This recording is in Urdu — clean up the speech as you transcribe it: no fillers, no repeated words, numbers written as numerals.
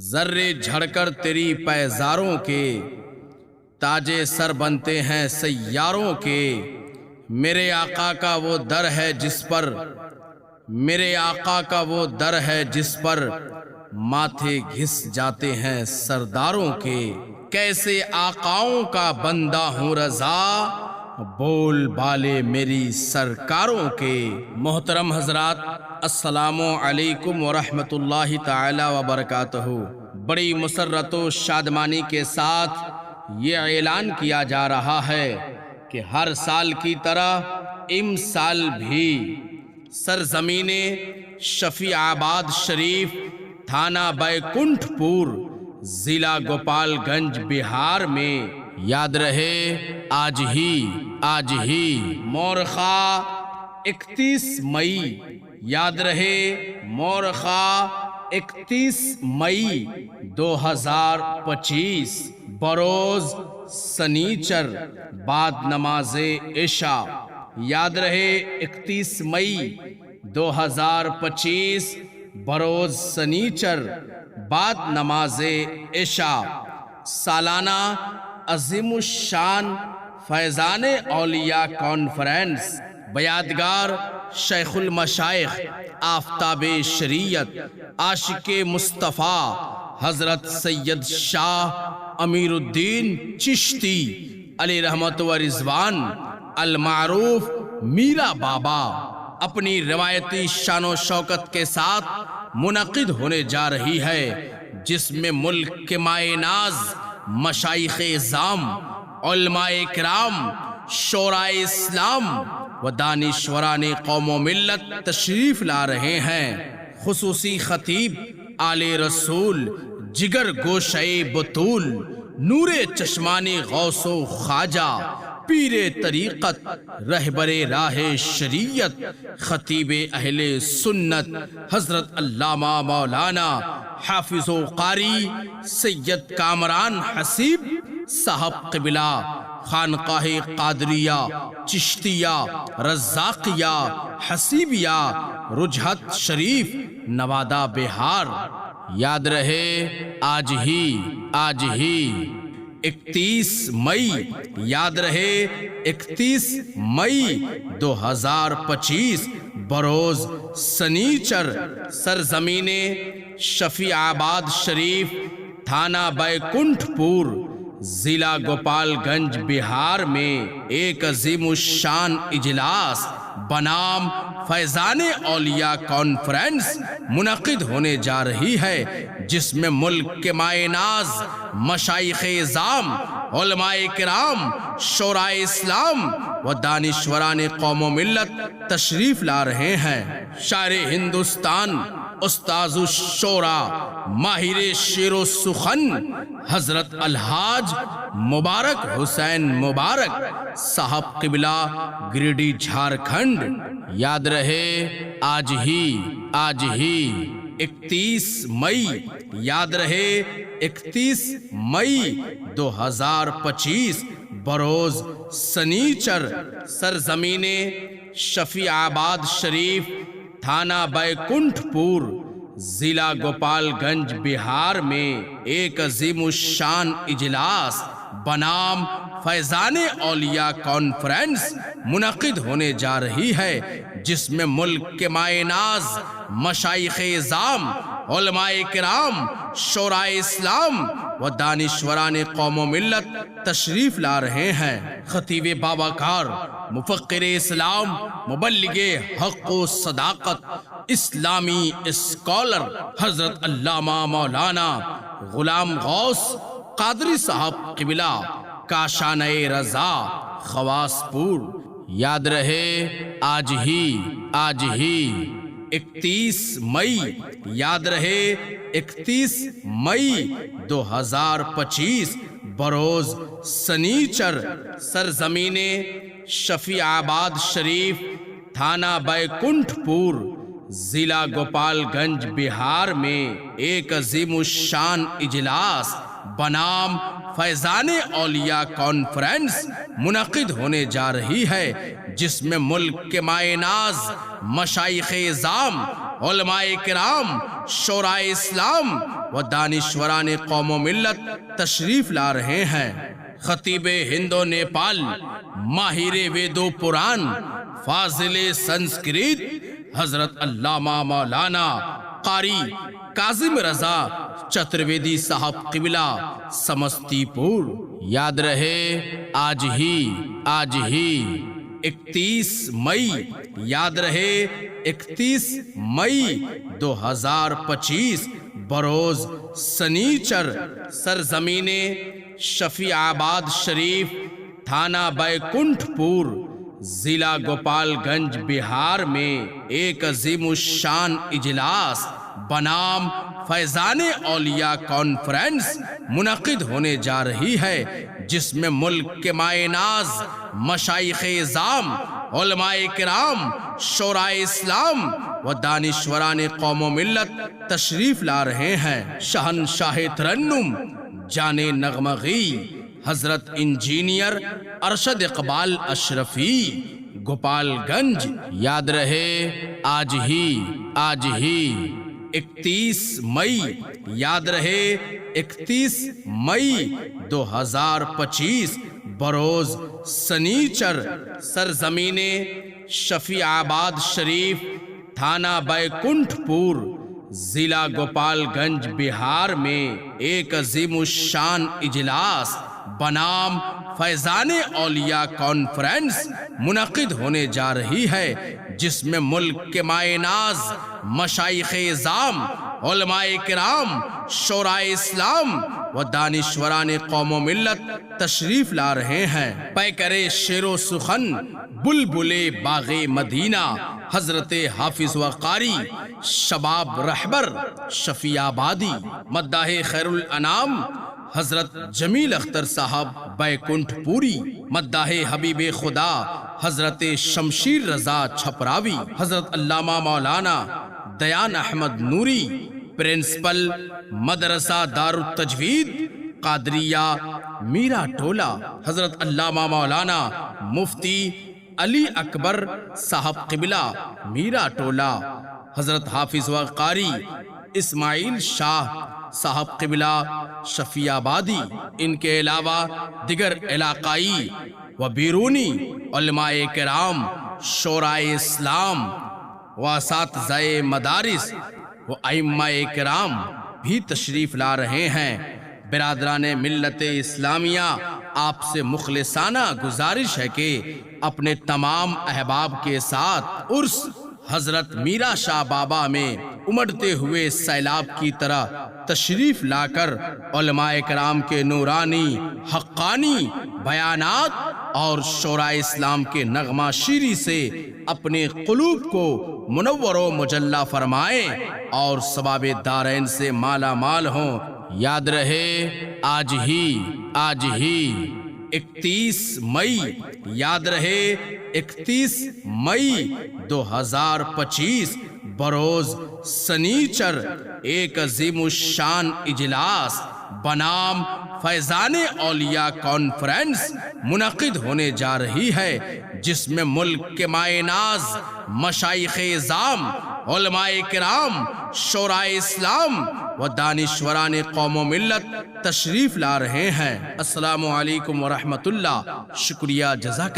ذرے جھڑ کر تیری پیزاروں کے تاجے سر بنتے ہیں سیاروں کے۔ میرے آقا کا وہ در ہے جس پر میرے آقا کا وہ در ہے جس پر ماتھے گھس جاتے ہیں سرداروں کے۔ کیسے آقاؤں کا بندہ ہوں رضا بول بالے میری سرکاروں کے۔ محترم حضرات، السلام علیکم ورحمۃ اللہ تعالی وبرکاتہ۔ بڑی مسرت و شادمانی کے ساتھ یہ اعلان کیا جا رہا ہے کہ ہر سال کی طرح ام سال بھی سرزمین شفیع آباد شریف، تھانہ بیکنٹھ پور، ضلع گوپال گنج، بہار میں یاد رہے آج ہی مورخہ 31 مئی، یاد رہے مورخہ 31 مئی 2025 بروز سنیچر بعد نماز عشاء، یاد رہے 31 مئی 2025 بروز سنیچر بعد نماز عشاء سالانہ عظیم الشان فیضان اولیاء کانفرنس بیادگار شیخ المشائخ آفتاب شریعت عاشق مصطفیٰ حضرت سید شاہ امیر الدین چشتی علیہ رحمت و رضوان المعروف میرا بابا اپنی روایتی شان و شوکت کے ساتھ منعقد ہونے جا رہی ہے، جس میں ملک کے مائے ناز مشائخ اعظام، علماء کرام، شورائے اسلام و دانشوران قوم و ملت تشریف لا رہے ہیں۔ خصوصی خطیب آل رسول، جگر گوشے بطول، نور چشمانی غوث و خواجہ، پیر طریقت، رہبر راہ شریعت، خطیب اہل سنت حضرت علامہ مولانا حافظ و قاری سید کامران حسیب صاحب قبلہ، خانقاہ قادریہ، چشتیہ، رزاقیہ، حسیبیہ، رجحت شریف، نوادہ بہار، یاد رہے آج ہی 31 مئی، یاد رہے 31 مئی 2025 بروز سنیچر سرزمین شفیع آباد شریف، تھانہ بیکنٹھ پور، ضلع گوپال گنج، بہار میں ایک عظیم الشان اجلاس بنام فیضان اولیاء کانفرنس منعقد ہونے جا رہی ہے، جس میں ملک کے مائے ناز مشائخ اعظام، علماء کرام، شورائے اسلام و دانشوران قوم و ملت تشریف لا رہے ہیں۔ شاعر ہندوستان، استاذ الشورا، ماہر شعر و سخن حضرت الحاج مبارک حسین مبارک صاحب قبلہ، گریڈی، جھارکھنڈ، یاد رہے آج ہی 31 مئی، یاد رہے 31 مئی 2025 بروز سنیچر سرزمین شفیع آباد شریف، تھانہ بیکنٹھ پور، ضلع گوپال گنج، بہار میں ایک عظیم الشان اجلاس بنام فیضان اولیاء کانفرنس منعقد ہونے جا رہی ہے، جس میں ملک کے مائے ناز مشائخ اعظام، علماء کرام، شورائے اسلام و دانشوران قوم و ملت تشریف لا رہے ہیں۔ خطیب باباکار، مفکر اسلام، مبلغ حق و صداقت، اسلامی اسکالر حضرت علامہ مولانا غلام غوث قادری صاحب قبلہ، کاشانہ رضا، خواس پور، یاد رہے آج ہی 31 مئی، یاد رہے 31 مئی 2025 بروز سنیچر سرزمین شفیع آباد شریف، تھانہ بیکنٹھ پور، ضلع گوپال گنج، بہار میں ایک عظیم الشان اجلاس بنام فیضان اولیاء کانفرنس منعقد ہونے جا رہی ہے، جس میں ملک کے مائے ناز مشائخ اعظام، علماء کرام، شورائے اسلام و دانشوران قوم و ملت تشریف لا رہے ہیں۔ خطیب ہند و نیپال، ماہر وید و پران، فاضل سنسکرت حضرت علامہ مولانا قاری کاظم رضا چترویدی صاحب قبلہ سمستی پور۔ یاد رہے آج ہی 31 مئی، یاد رہے 31 مئی 2025 بروز سنیچر، سرزمین شفیع آباد شریف، تھانہ بیکنٹھ پور، ضلع گوپال گنج بہار میں ایک عظیم الشان اجلاس بنام فیضان اولیاء کانفرنس منعقد ہونے جا رہی ہے، جس میں ملک کے مائے ناز مشائخ اعظام، علماء کرام، شورائے اسلام و دانشوران قوم و ملت تشریف لا رہے ہیں۔ شہنشاہ ترنم، جان نغمگی حضرت انجینئر ارشد اقبال اشرفی، گوپال گنج۔ یاد رہے آج ہی 31 مئی، یاد رہے 31 مئی 2025 بروز سنیچر، سرزمین شفیع آباد شریف، تھانہ بیکنٹھ پور، ضلع گوپال گنج بہار میں ایک عظیم الشان اجلاس بنام فیضان اولیاء کانفرنس منعقد ہونے جا رہی ہے، جس میں ملک کے مائے ناز مشائخ اعظام، علماء کرام، شورائے اسلام و دانشوران قوم و ملت تشریف لا رہے ہیں۔ پیکر شعر و سخن بلبل باغ مدینہ حضرت حافظ و قاری شباب رہبر شفیع آبادی، مداح خیر الانام حضرت جمیل اختر صاحب بیکنٹھ پوری، مداح حبیب خدا حضرت شمشیر رضا چھپراوی، حضرت علامہ مولانا دیان احمد نوری، پرنسپل مدرسہ دار التجوید قادریہ میرا ٹولہ، حضرت علامہ مولانا مفتی علی اکبر صاحب قبلہ میرا ٹولہ، حضرت حافظ و قاری اسماعیل شاہ صاحب قبلہ شفیع آبادی۔ ان کے علاوہ دیگر علاقائی و بیرونی علماء کرام، شورائے اسلام و اساتذہ مدارس و ائمہ کرام بھی تشریف لا رہے ہیں۔ برادران ملت اسلامیہ، آپ سے مخلصانہ گزارش ہے کہ اپنے تمام احباب کے ساتھ عرس حضرت میرا شاہ بابا میں امڑتے ہوئے سیلاب کی طرح تشریف لا کر علماء کرام کے نورانی حقانی بیانات اور شورائے اسلام کے نغمہ شیری سے اپنے قلوب کو منور و مجلہ فرمائیں اور ثواب دارین سے مالا مال ہوں۔ یاد رہے آج ہی 31 مئی، یاد رہے 31 مئی 2025 بروز سنیچر ایک عظیم الشان اجلاس بنام فیضان اولیاء کانفرنس منعقد ہونے جا رہی ہے، جس میں ملک کے مائے ناز مشائخ اعظام، علماء کرام، شورائے اسلام و دانشوران قوم و ملت تشریف لا رہے ہیں۔ السلام علیکم ورحمۃ اللہ۔ شکریہ، جزاک